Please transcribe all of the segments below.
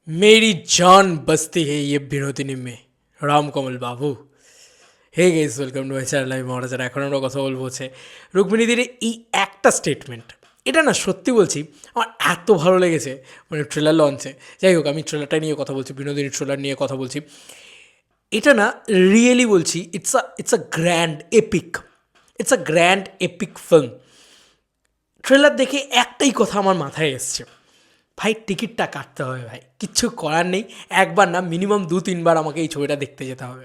मेरी जान बसती है ये বিনোদিনী में Ram Kamal Babu. Hey guys, welcome to my channel. আমি মহারাজার। এখন আমরা কথা বলবো হচ্ছে রুক্মিণীদের এই একটা স্টেটমেন্ট। এটা না সত্যি বলছি, আমার এত ভালো লেগেছে মানে ট্রেলার লঞ্চে। যাই হোক, আমি ট্রেলারটা নিয়ে কথা বলছি, বিনোদিনী ট্রেলার নিয়ে কথা বলছি। এটা না রিয়েলি বলছি, it's a grand epic, film. Trailer দেখে একটাই কথা আমার মাথায় এসছে, ভাই টিকিটটা কাটতে হবে ভাই, কিচ্ছু করার নেই। একবার না, মিনিমাম 2-3 বার আমাকে এই ছবিটা দেখতে যেতে হবে।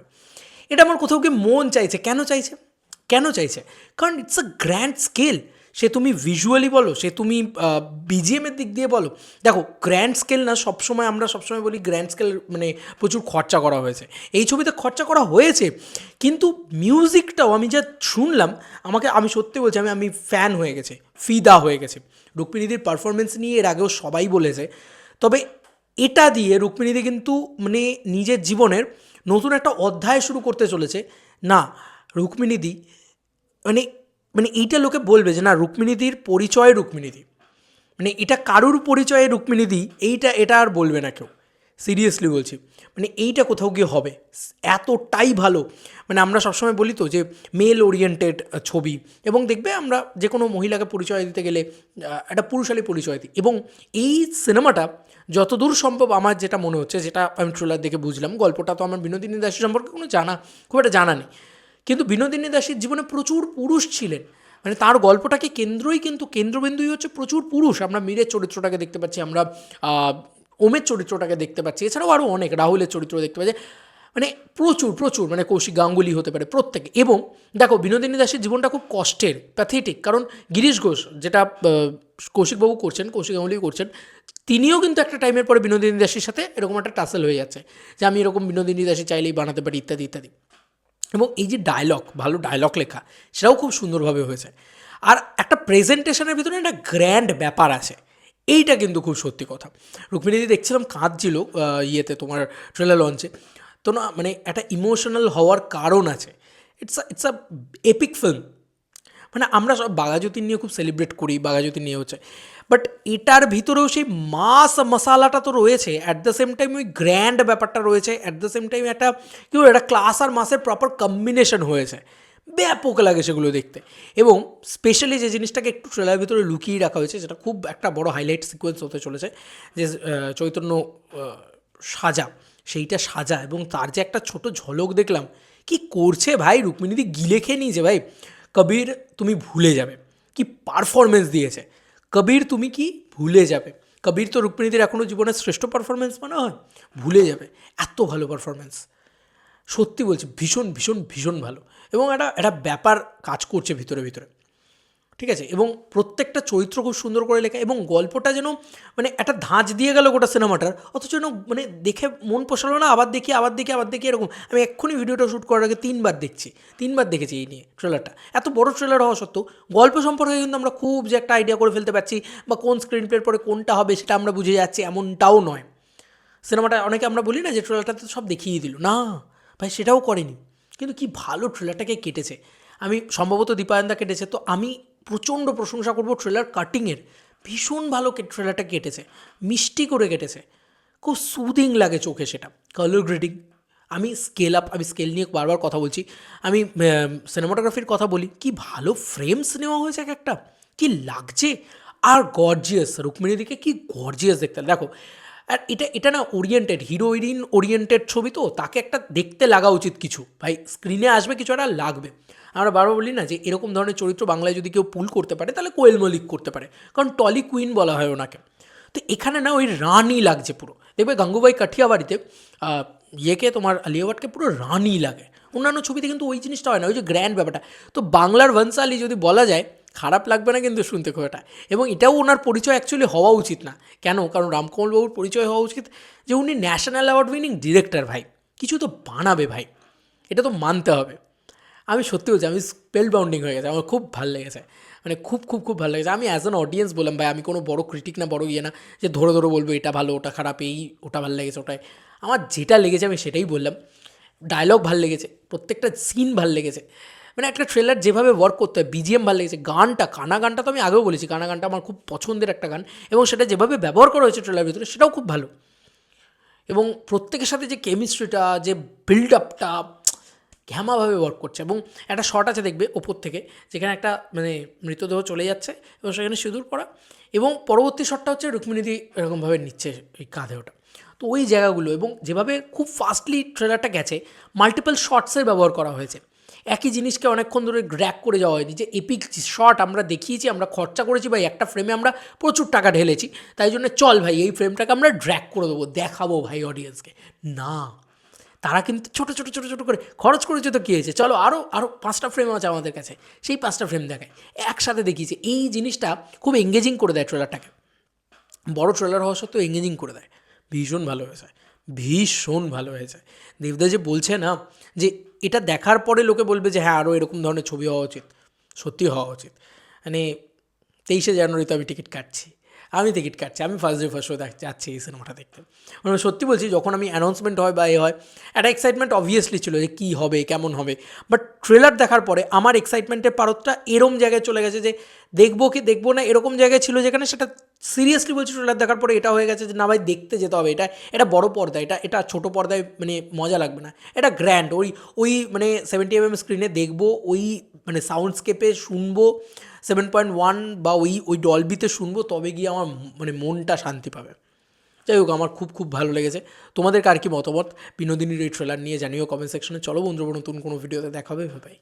এটা আমার কোথাও গিয়ে মন চাইছে। কেন চাইছে? কারণ ইটস আ গ্র্যান্ড স্কেল। সে তুমি ভিজুয়ালি বলো, সে তুমি বিজিএমের দিক দিয়ে বলো। দেখো, গ্র্যান্ড স্কেল না, আমরা সবসময় বলি গ্র্যান্ড স্কেল মানে প্রচুর খরচা করা হয়েছে। এই ছবিতে খরচা করা হয়েছে, কিন্তু মিউজিকটাও আমি যা শুনলাম, আমি সত্যি বলছি, আমি ফ্যান হয়ে গেছি, ফিদা হয়ে গেছি। রুক্মিণীদির পারফরমেন্স নিয়ে এর আগেও সবাই বলেছে, তবে এটা দিয়ে রুক্মিণীদি কিন্তু মানে নিজের জীবনের নতুন একটা অধ্যায় শুরু করতে চলেছে। না, রুক্মিণীদি মানে মানে এইটা লোকে বলবে যে না, রুক্মিণীদির পরিচয় রুক্মিণীদি, মানে এটা কারুর পরিচয়ে রুক্মিণীদি, এটা আর বলবে না কেউ। সিরিয়াসলি বলছি, মানে এইটা কোথাও গিয়ে হবে, এতটাই ভালো। মানে আমরা সবসময় বলি তো যে মেল ওরিয়েন্টেড ছবি, এবং দেখবে আমরা যে কোনো মহিলাকে পরিচয় দিতে গেলে একটা পুরুষালী পরিচয় দিই, এবং এই সিনেমাটা যতদূর সম্ভব আমার যেটা মনে হচ্ছে, যেটা আমি ট্রেলার দেখে বুঝলাম, গল্পটা তো আমার বিনোদিনী দাসী সম্পর্কে খুব একটা জানা নেই, কিন্তু বিনোদিনী দাসীর জীবনে প্রচুর পুরুষ ছিলেন। মানে তার গল্পটাকে কেন্দ্রবিন্দুই হচ্ছে প্রচুর পুরুষ। আমরা মীরের চরিত্রটাকে দেখতে পাচ্ছি, আমরা ওমের চরিত্রটাকে দেখতে পাচ্ছি, এছাড়াও আরও অনেক, রাহুলের চরিত্র দেখতে পাচ্ছি। মানে প্রচুর মানে কৌশিক গাঙ্গুলি হতে পারে প্রত্যেকে। এবং দেখো, বিনোদিনী দাসের জীবনটা খুব কষ্টের, প্যাথেটিক, কারণ গিরিশ ঘোষ যেটা কৌশিকবাবু করছেন, কৌশিক গাঙ্গুলি করছেন, তিনিও কিন্তু একটা টাইমের পরে বিনোদিনী দাসের সাথে এরকম একটা টাসেল হয়ে যাচ্ছে যে আমি এরকম বিনোদিনী দাসী চাইলেই বানাতে পারি, ইত্যাদি ইত্যাদি। এবং এই যে ভালো ডায়লগ লেখা, সেটাও খুব সুন্দরভাবে হয়েছে। আর একটা প্রেজেন্টেশনের ভিতরে একটা গ্র্যান্ড ব্যাপার আছে, এইটা কিন্তু খুব সত্যি কথা। রুক্মিণীদি দেখছিলাম কাঁদছিল ইয়েতে, তোমার ট্রেলার লঞ্চে। তো না, মানে একটা ইমোশনাল হওয়ার কারণ আছে। It's a epic film. মানে আমরা সব বাঘাযতীন নিয়ে খুব সেলিব্রেট করি, বাঘাযতীন নিয়ে হচ্ছে, বাট এটার ভিতরেও সেই মাস মশালাটা তো রয়েছে, অ্যাট দ্য সেম টাইম ওই গ্র্যান্ড ব্যাপারটা রয়েছে, অ্যাট দ্য সেম টাইম একটা কী বলবো, একটা ক্লাস আর মাসের প্রপার কম্বিনেশন হয়েছে। ব্যাপক লাগে সেগুলো দেখতে। এবং স্পেশালি যে জিনিসটাকে একটু ট্রেলার ভিতরে লুকিয়ে রাখা হয়েছে, যেটা খুব একটা বড় হাইলাইট সিকোয়েন্স হতে চলেছে, যে চৈতন্য সাজা এবং তার যে একটা ছোট ঝলক দেখলাম, কি করছে ভাই, রুক্মিণীদি গিলে খেয়ে নিয়েছে ভাই। কবির তুমি ভুলে যাবে, কি পারফরমেন্স দিয়েছে। কবির তুমি কি ভুলে যাবে। কবির তো রুক্মিণীদের এখনও জীবনের শ্রেষ্ঠ পারফরমেন্স মনে হয়, ভুলে যাবে। এত ভালো পারফরমেন্স, সত্যি বলছি, ভীষণ ভীষণ ভীষণ ভালো। এবং একটা ব্যাপার কাজ করছে ভিতরে, ঠিক আছে। এবং প্রত্যেকটা চরিত্র খুব সুন্দর করে লেখা, এবং গল্পটা যেন মানে একটা ধাঁচ দিয়ে গেল গোটা সিনেমাটার, অথচ যেন মানে দেখে মন পোষালো না, আবার দেখি এরকম। আমি এক্ষুনি ভিডিওটা শ্যুট করার আগে 3বার দেখেছি এই নিয়ে ট্রেলারটা। এত বড় ট্রেলার হওয়া সত্ত্বেও গল্প সম্পর্কে কিন্তু আমরা খুব যে একটা আইডিয়া করে ফেলতে পারছি, বা কোন স্ক্রিন প্লের পরে কোনটা হবে সেটা আমরা বুঝে যাচ্ছি, এমনটাও নয়। সিনেমাটা অনেকে আমরা বলি না যে ট্রেলারটাতে সব দেখিয়ে দিল, না ভাই, সেটাও করেনি। কিন্তু কি ভালো ট্রেলারটাকে কেটেছে। আমি সম্ভবত দীপায়নদা কেটেছে, তো আমি প্রচণ্ড প্রশংসা করবো ট্রেলার কাটিংয়ের। ভীষণ ভালো ট্রেলারটা কেটেছে, মিষ্টি করে কেটেছে, খুব সুদিং লাগে চোখে সেটা। কালার গ্রেডিং, আমি স্কেল নিয়ে বারবার কথা বলছি, আমি সিনেমাটোগ্রাফির কথা বলি, কি ভালো ফ্রেমস নেওয়া হয়েছে এক একটা, কি লাগছে। আর গর্জিয়াস, রুক্মিণীদিকে কি গর্জিয়াস দেখতে। দেখো, আর এটা না হিরোইন ওরিয়েন্টেড ছবি, তো তাকে একটা দেখতে লাগা উচিত কিছু, ভাই স্ক্রিনে আসবে কিছু একটা লাগবে। আমরা বারবার বলি না যে এরকম ধরনের চরিত্র বাংলায় যদি কেউ পুল করতে পারে, তাহলে কোয়েল মলিক করতে পারে, কারণ টলি কুইন বলা হয় ওনাকে। তো এখানে না ওই রানী লাগছে পুরো। দেখবে গাঙ্গুবাই কাঠিয়াবাড়িতে ইয়েকে, তোমার আলিয়া ভাটকে পুরো রানী লাগে। অন্যান্য ছবিতে কিন্তু ওই জিনিসটা হয় না, ওই যে গ্র্যান্ড ব্যাপারটা। তো বাংলার ভান্সালি যদি বলা যায়, খারাপ লাগবে না কিন্তু শুনতে খুব এটা। এবং এটাও ওনার পরিচয় অ্যাকচুয়ালি হওয়া উচিত না। কেন? কারণ রামকমলবাবুর পরিচয় হওয়া উচিত যে উনি ন্যাশনাল অ্যাওয়ার্ড উইনিং ডিরেক্টর ভাই, কিছু তো বানাবে ভাই, এটা তো মানতে হবে। আমি সত্যি বলছি, আমি স্পেল বাউন্ডিং হয়ে গেছে, আমার খুব ভালো লেগেছে, মানে খুব ভালো লেগেছে। আমি অ্যাজ অ্যান অডিয়েন্স বললাম ভাই, আমি কোনো বড় ক্রিটিক না, বড় ইয়ে না যে ধরে বলবো এটা ভালো ওটা খারাপ, ওটা ভালো লেগেছে ওটাই। আমার যেটা লেগেছে আমি সেটাই বললাম। ডায়লগ ভাল লেগেছে, প্রত্যেকটা সিন ভাল লেগেছে। মানে একটা ট্রেলার যেভাবে ওয়ার্ক করতে হয়, বিজিএম ভালো লেগেছে, কানা গানটা তো আমি আগেও বলেছি, কানা গানটা আমার খুব পছন্দের একটা গান, এবং সেটা যেভাবে ব্যবহার করা হয়েছে ট্রেলার ভিতরে, সেটাও খুব ভালো। এবং প্রত্যেকের সাথে যে কেমিস্ট্রিটা, যে বিল্ড আপটা ঘ্যামাভাবে ওয়ার্ক করছে। এবং একটা শট আছে দেখবে ওপর থেকে, যেখানে একটা মানে মৃতদেহ চলে যাচ্ছে এবং সেখানে সিঁদুর পরা, এবং পরবর্তী শটটা হচ্ছে রুক্মিণীদি এরকমভাবে নিচ্ছে ওই কাঁধে ওটা। তো ওই জায়গাগুলো এবং যেভাবে খুব ফাস্টলি ট্রেলারটা গেছে, মাল্টিপল শর্টসের ব্যবহার করা হয়েছে। একই জিনিসকে অনেকক্ষণ ধরে ড্র্যাগ করে যাওয়া হয়নি, যে এপিক শট আমরা দেখিয়েছি, আমরা খরচা করেছি ভাই, একটা ফ্রেমে আমরা প্রচুর টাকা ঢেলেছি, তাই জন্য চল ভাই এই ফ্রেমটাকে আমরা ড্র্যাগ করে দেবো, দেখাবো ভাই অডিয়েন্সকে। না, তারা কিন্তু ছোটো ছোটো ছোটো ছোটো করে খরচ করেছে, তো কী হয়েছে, চলো আরও আরও 5টা ফ্রেম আছে আমাদের কাছে, সেই 5টা ফ্রেম দেখায়, একসাথে দেখিয়েছে। এই জিনিসটা খুব এঙ্গেজিং করে দেয় ট্রেলারটাকে, বড় ট্রেলার হওয়া সত্ত্বেও এঙ্গেজিং করে দেয়। ভীষণ ভালো হয়েছে, ভীষণ ভালো হয়েছে। দেবদা যে বলছে না যে এটা দেখার পরে লোকে বলবে যে হ্যাঁ আরও এরকম ধরনের ছবি হওয়া উচিত, সত্যি হওয়া উচিত। মানে 23শে জানুয়ারিতে আমি টিকিট কাটছি, আমি ফার্স্ট ডে ফার্স্ট শো যাচ্ছি এই সিনেমাটা দেখতে। মানে সত্যি বলছি, যখন আমি অ্যানাউন্সমেন্ট হয় বা হয়, একটা এক্সাইটমেন্ট অবভিয়াসলি ছিল যে কী হবে, কেমন হবে, বাট ট্রেলার দেখার পরে আমার এক্সাইটমেন্টের পারতটা এরম জায়গায় চলে গেছে যে দেখবো কি দেখবো না, এরকম জায়গায় ছিল যেখানে সেটা সিরিয়াসলি বলছি, ট্রেলার দেখার পরে এটা হয়ে গেছে যে না ভাই দেখতে যেতে হবে, এটা বড় পর্দা, এটা ছোটো পর্দায় মানে মজা লাগবে না, এটা গ্র্যান্ড, ওই মানে 70 mm স্ক্রিনে দেখবো, ওই মানে সাউন্ডস্কেপে শুনবো, 7.1 বা ওই ডলবিতে শুনবো, তবে গিয়ে আমার মানে মনটা শান্তি পাবে। যাই হোক, আমার খুব খুব ভালো লেগেছে। তোমাদের কার কি মতামত বিনোদিনীর এই ট্রেলার নিয়ে জানিও কমেন্ট সেকশনে। চলো বন্ধুরা, নতুন কোনো ভিডিওতে দেখা হবে, বাই।